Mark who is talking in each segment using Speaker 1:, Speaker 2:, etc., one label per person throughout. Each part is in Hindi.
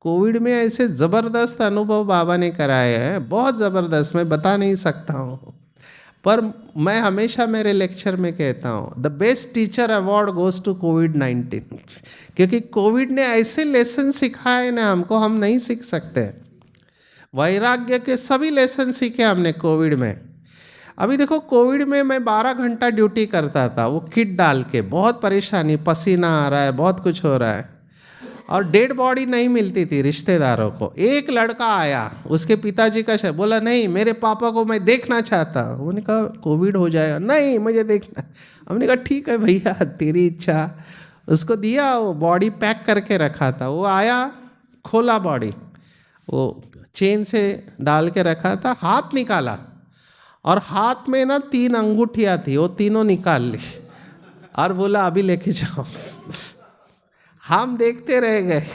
Speaker 1: कोविड में ऐसे ज़बरदस्त अनुभव बाबा ने कराए हैं, बहुत ज़बरदस्त, मैं बता नहीं सकता हूँ। पर मैं हमेशा मेरे लेक्चर में कहता हूँ, the best teacher award goes to कोविड-19, क्योंकि कोविड ने ऐसे लेसन सिखाए ना हमको, हम नहीं सीख सकते। वैराग्य के सभी लेसन सीखे हमने कोविड में। अभी देखो, कोविड में मैं 12 घंटा ड्यूटी करता था, वो किट डाल के, बहुत परेशानी, पसीना आ रहा है, बहुत कुछ हो रहा है, और डेड बॉडी नहीं मिलती थी रिश्तेदारों को। एक लड़का आया, उसके पिताजी का बोला नहीं मेरे पापा को मैं देखना चाहता हूँ। उन्होंने कहा कोविड हो जाएगा, नहीं मुझे देखना। हमने कहा ठीक है भैया, तेरी इच्छा। उसको दिया, वो बॉडी पैक करके रखा था, वो आया, खोला बॉडी, वो चेन से डाल के रखा था, हाथ निकाला, और हाथ में ना 3 अंगूठियाँ थी, वो तीनों निकाल ली और बोला अभी लेके जाओ। हम देखते रह गए।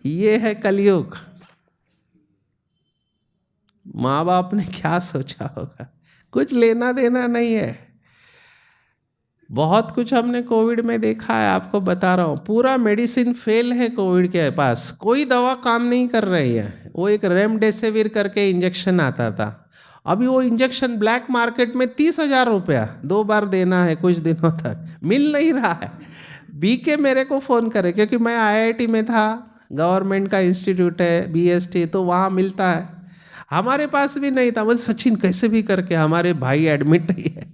Speaker 1: ये है कलयुग। माँ बाप ने क्या सोचा होगा, कुछ लेना देना नहीं है। बहुत कुछ हमने कोविड में देखा है, आपको बता रहा हूँ। पूरा मेडिसिन फेल है कोविड के पास, कोई दवा काम नहीं कर रही है। वो एक रेमडेसिविर करके इंजेक्शन आता था, अभी वो इंजेक्शन ब्लैक मार्केट में 30,000 रुपया 2 बार देना है, कुछ दिनों तक मिल नहीं रहा है। बीके मेरे को फ़ोन करे, क्योंकि मैं आईआईटी में था, गवर्नमेंट का इंस्टीट्यूट है बीएसटी, तो वहाँ मिलता है। हमारे पास भी नहीं था। बोले सचिन कैसे भी करके हमारे भाई एडमिट नहीं है।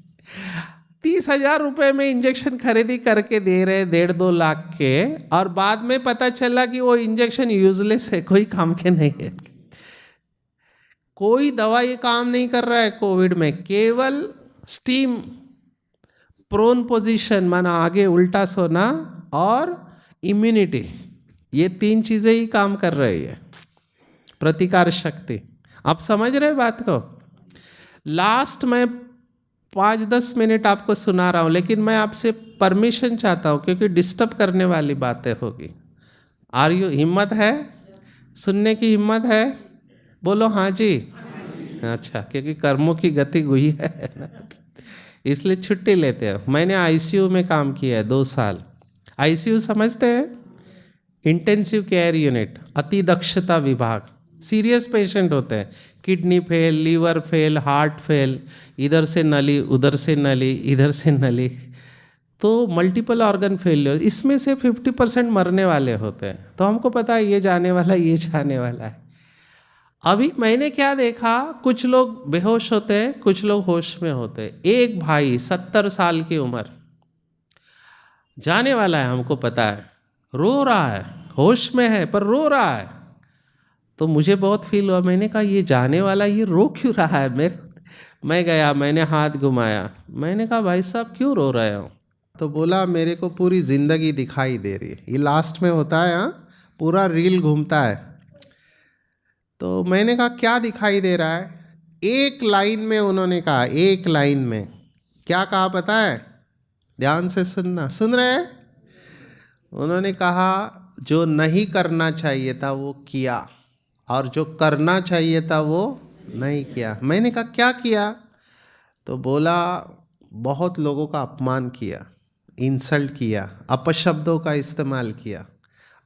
Speaker 1: 30,000 रुपये में इंजेक्शन खरीदी करके दे रहे, 1.5-2 लाख के, और बाद में पता चला कि वो इंजेक्शन यूजलेस है, कोई काम के नहीं है। कोई दवा ये काम नहीं कर रहा है कोविड में, केवल स्टीम, प्रोन पोजीशन माना आगे उल्टा सोना, और इम्यूनिटी, ये 3 चीज़ें ही काम कर रही है, प्रतिकार शक्ति। आप समझ रहे बात को? लास्ट में 5-10 मिनट आपको सुना रहा हूँ, लेकिन मैं आपसे परमिशन चाहता हूँ, क्योंकि डिस्टर्ब करने वाली बातें होगी। आर यू, हिम्मत है सुनने की? हिम्मत है? बोलो हाँ जी। अच्छा, क्योंकि कर्मों की गति हुई है ना, इसलिए छुट्टी लेते हैं। मैंने आईसीयू में काम किया है 2 साल। आईसीयू समझते हैं? इंटेंसिव केयर यूनिट, अति दक्षता विभाग। सीरियस पेशेंट होते हैं, kidney fail, liver fail, heart fail, इधर से नली, उधर से नली, इधर से नली, तो मल्टीपल ऑर्गन फेलियर। इसमें से 50% मरने वाले होते हैं। तो हमको पता है ये जाने वाला है, ये जाने वाला है। अभी मैंने क्या देखा, कुछ लोग बेहोश होते हैं, कुछ लोग होश में होते हैं। एक भाई 70 साल की उम्र, जाने वाला है, हमको पता है, रो रहा है, होश में है पर रो रहा है। तो मुझे बहुत फील हुआ, मैंने कहा ये जाने वाला ये रो क्यों रहा है? मैं गया, मैंने हाथ घुमाया, मैंने कहा भाई साहब क्यों रो रहे हो? तो बोला मेरे को पूरी ज़िंदगी दिखाई दे रही है। ये लास्ट में होता है, हाँ, पूरा रील घूमता है। तो मैंने कहा क्या दिखाई दे रहा है? एक लाइन में उन्होंने कहा, एक लाइन में क्या कहा पता है? ध्यान से सुनना, सुन रहे हैं? उन्होंने कहा जो नहीं करना चाहिए था वो किया, और जो करना चाहिए था वो नहीं किया। मैंने कहा क्या किया? तो बोला बहुत लोगों का अपमान किया, इंसल्ट किया, अपशब्दों का इस्तेमाल किया।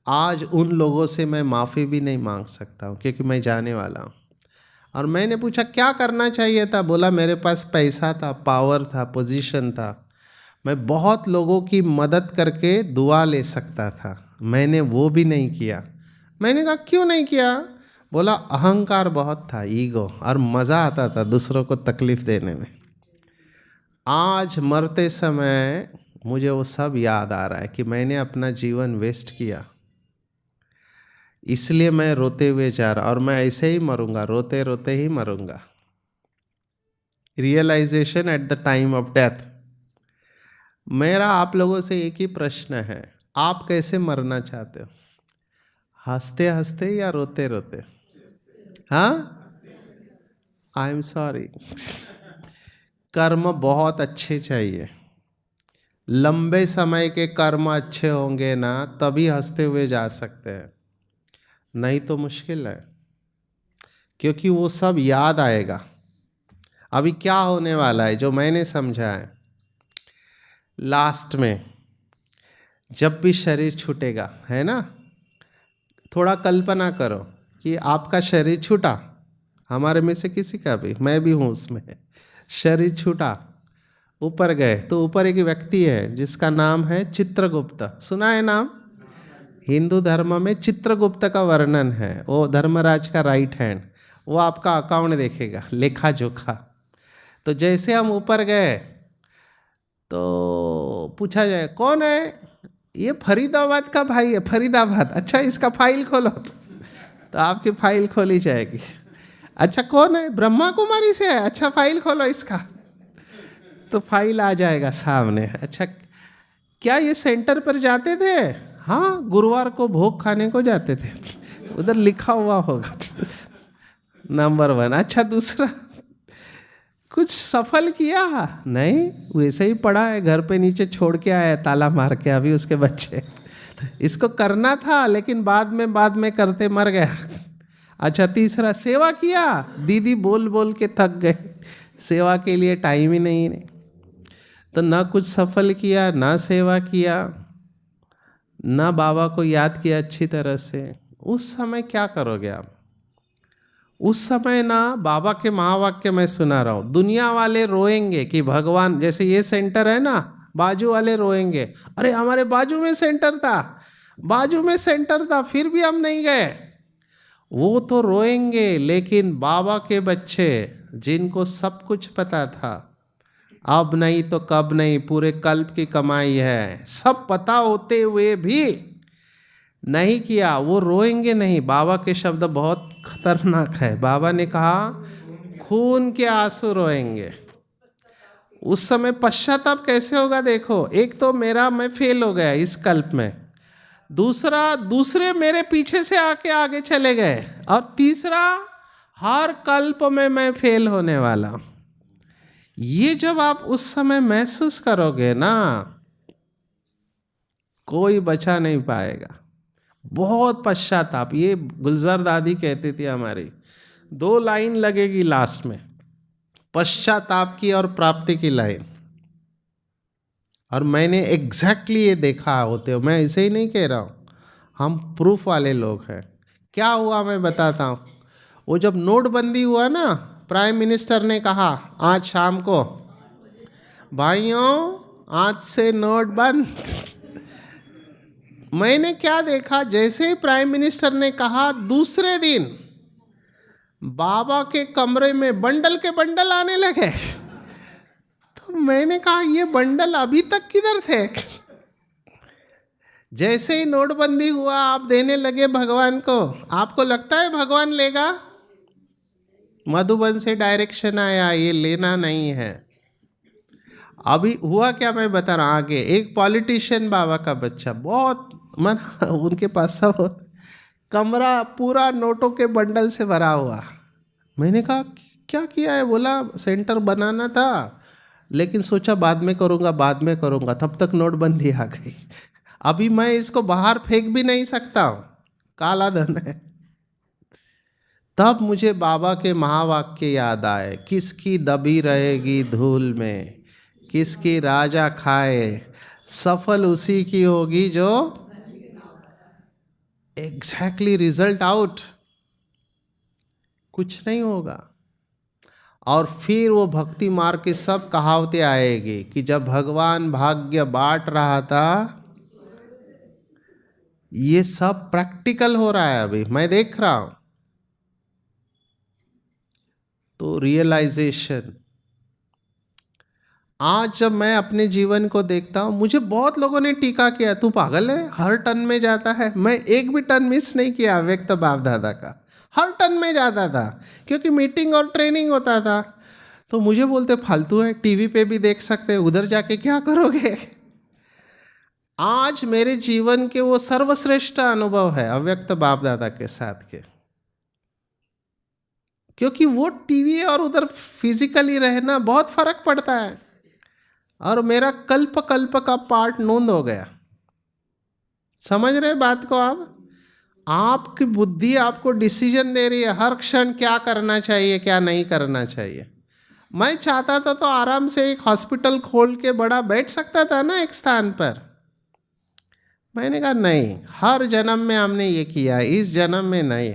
Speaker 1: आज उन लोगों से मैं माफ़ी भी नहीं मांग सकता हूँ, क्योंकि मैं जाने वाला हूँ। और मैंने पूछा क्या करना चाहिए था? बोला मेरे पास पैसा था, पावर था, पोजीशन था, मैं बहुत लोगों की मदद करके दुआ ले सकता था, मैंने वो भी नहीं किया। मैंने कहा क्यों नहीं किया? बोला अहंकार बहुत था, ईगो, और मज़ा आता था दूसरों को तकलीफ़ देने में। आज मरते समय मुझे वो सब याद आ रहा है कि मैंने अपना जीवन वेस्ट किया, इसलिए मैं रोते हुए जा रहा, और मैं ऐसे ही मरूंगा, रोते रोते ही मरूंगा। Realisation at the time of death. मेरा आप लोगों से एक ही प्रश्न है, आप कैसे मरना चाहते हो? हंसते हंसते या रोते रोते? हाँ, आई एम सॉरी। कर्म बहुत अच्छे चाहिए, लंबे समय के कर्म अच्छे होंगे ना, तभी हंसते हुए जा सकते हैं, नहीं तो मुश्किल है, क्योंकि वो सब याद आएगा। अभी क्या होने वाला है जो मैंने समझा है, लास्ट में जब भी शरीर छूटेगा, है ना, थोड़ा कल्पना करो कि आपका शरीर छूटा, हमारे में से किसी का भी, मैं भी हूँ उसमें, शरीर छूटा, ऊपर गए तो ऊपर एक व्यक्ति है जिसका नाम है चित्रगुप्त। सुना है नाम? हिंदू धर्म में चित्रगुप्त का वर्णन है, वो धर्मराज का राइट हैंड, वो आपका अकाउंट देखेगा, लेखा जोखा। तो जैसे हम ऊपर गए तो पूछा जाए कौन है, ये फरीदाबाद का भाई है, फरीदाबाद, अच्छा इसका फाइल खोलो, तो आपकी फाइल खोली जाएगी। अच्छा कौन है, ब्रह्मा कुमारी से है, अच्छा फाइल खोलो इसका, तो फाइल आ जाएगा सामने। अच्छा क्या ये सेंटर पर जाते थे? हाँ, गुरुवार को भोग खाने को जाते थे, उधर लिखा हुआ होगा नंबर 1। अच्छा दूसरा, कुछ सफल किया? नहीं, वैसे ही पड़ा है, घर पे नीचे छोड़ के आया ताला मार के, अभी उसके बच्चे। इसको करना था लेकिन बाद में करते मर गया। अच्छा तीसरा, सेवा किया? दीदी बोल बोल के थक गए, सेवा के लिए टाइम ही नहीं। तो ना कुछ सफल किया, ना सेवा किया, ना बाबा को याद किया अच्छी तरह से। उस समय क्या करोगे आप? उस समय ना बाबा के महावाक्य मैं सुना रहा हूँ, दुनिया वाले रोएंगे कि भगवान, जैसे ये सेंटर है ना, बाजू वाले रोएंगे, अरे हमारे बाजू में सेंटर था, बाजू में सेंटर था, फिर भी हम नहीं गए। वो तो रोएंगे, लेकिन बाबा के बच्चे जिनको सब कुछ पता था, अब नहीं तो कब नहीं, पूरे कल्प की कमाई है, सब पता होते हुए भी नहीं किया, वो रोएंगे नहीं। बाबा के शब्द बहुत खतरनाक है, बाबा ने कहा खून के आंसू रोएंगे। उस समय पश्चाताप कैसे होगा देखो, एक तो मेरा मैं फेल हो गया इस कल्प में, दूसरे मेरे पीछे से आके आगे चले गए, और तीसरा हर कल्प में मैं फेल होने वाला। ये जब आप उस समय महसूस करोगे ना, कोई बचा नहीं पाएगा। बहुत पश्चाताप, ये गुलजार दादी कहती थी हमारी, 2 लाइन लगेगी लास्ट में, पश्चाताप की और प्राप्ति की लाइन। और मैंने एग्जैक्टली ये देखा होते हो, मैं ऐसे ही नहीं कह रहा हूँ, हम प्रूफ वाले लोग हैं। क्या हुआ मैं बताता हूँ। वो जब नोटबंदी हुआ ना, प्राइम मिनिस्टर ने कहा आज शाम को, भाइयों आज से नोट बंद। मैंने क्या देखा, जैसे ही प्राइम मिनिस्टर ने कहा, दूसरे दिन बाबा के कमरे में बंडल के बंडल आने लगे। तो मैंने कहा ये बंडल अभी तक किधर थे? जैसे ही नोटबंदी हुआ आप देने लगे भगवान को, आपको लगता है भगवान लेगा? मधुबन से डायरेक्शन आया, ये लेना नहीं है। अभी हुआ क्या मैं बता रहा हूँ आगे। एक पॉलिटिशियन बाबा का बच्चा, बहुत मन, उनके पास सब कमरा पूरा नोटों के बंडल से भरा हुआ। मैंने कहा क्या किया है? बोला सेंटर बनाना था, लेकिन सोचा बाद में करूँगा, तब तक नोटबंदी आ गई। अभी मैं इसको बाहर फेंक भी नहीं सकता हूँ, काला धन है। तब मुझे बाबा के महावाक्य याद आए, किसकी दबी रहेगी धूल में, किसकी राजा खाए, सफल उसी की होगी जो एग्जैक्टली रिजल्ट आउट, कुछ नहीं होगा। और फिर वो भक्ति मार्ग की सब कहावतें आएगी कि जब भगवान भाग्य बांट रहा था, ये सब प्रैक्टिकल हो रहा है, अभी मैं देख रहा हूं। तो रियलाइजेशन, आज जब मैं अपने जीवन को देखता हूँ, मुझे बहुत लोगों ने टीका किया, तू पागल है, हर टर्न में जाता है। मैं एक भी टर्न मिस नहीं किया व्यक्त बाप दादा का, हर टर्न में जाता था, क्योंकि मीटिंग और ट्रेनिंग होता था। तो मुझे बोलते फालतू है, टीवी पे भी देख सकते हैं, उधर जाके क्या करोगे। आज मेरे जीवन के वो सर्वश्रेष्ठ अनुभव है अव्यक्त बाप दादा के साथ के, क्योंकि वो टीवी और उधर फिजिकली रहना बहुत फर्क पड़ता है। और मेरा कल्प का पार्ट नोंद हो गया। समझ रहे बात को आप? आपकी बुद्धि आपको डिसीजन दे रही है हर क्षण, क्या करना चाहिए क्या नहीं करना चाहिए। मैं चाहता था तो आराम से एक हॉस्पिटल खोल के बड़ा बैठ सकता था ना एक स्थान पर, मैंने कहा नहीं, हर जन्म में हमने ये किया है, इस जन्म में नहीं।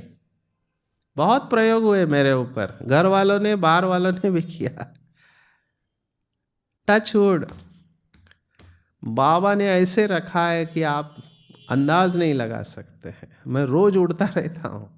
Speaker 1: बहुत प्रयोग हुए मेरे ऊपर, घर वालों ने बाहर वालों ने भी किया। टच वुड, बाबा ने ऐसे रखा है कि आप अंदाज नहीं लगा सकते हैं। मैं रोज उड़ता रहता हूँ।